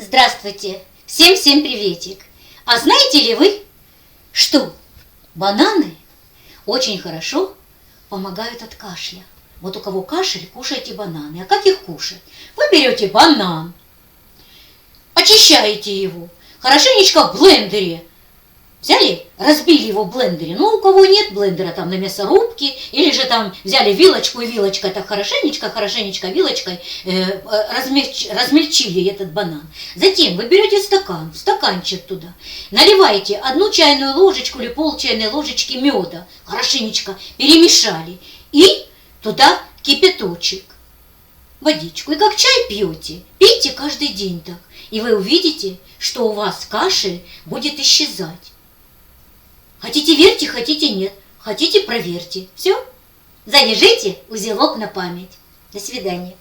Здравствуйте! Всем приветик! А знаете ли вы, что бананы очень хорошо помогают от кашля? Вот у кого кашель, кушайте бананы. А как их кушать? Вы берете банан, очищаете его, хорошенечко в блендере. Взяли, разбили его в блендере. Ну, у кого нет блендера, там на мясорубке, или же там взяли вилочку, и вилочкой так хорошенечко вилочкой размельчили этот банан. Затем вы берете стаканчик туда, наливаете 1 чайную ложечку или пол чайной ложечки меда, хорошенечко перемешали, и туда кипяточек, водичку. И как чай пьете, пейте каждый день так. И вы увидите, что у вас кашель будет исчезать. Хотите верьте, хотите нет. Хотите проверьте. Все. Завяжите узелок на память. До свидания.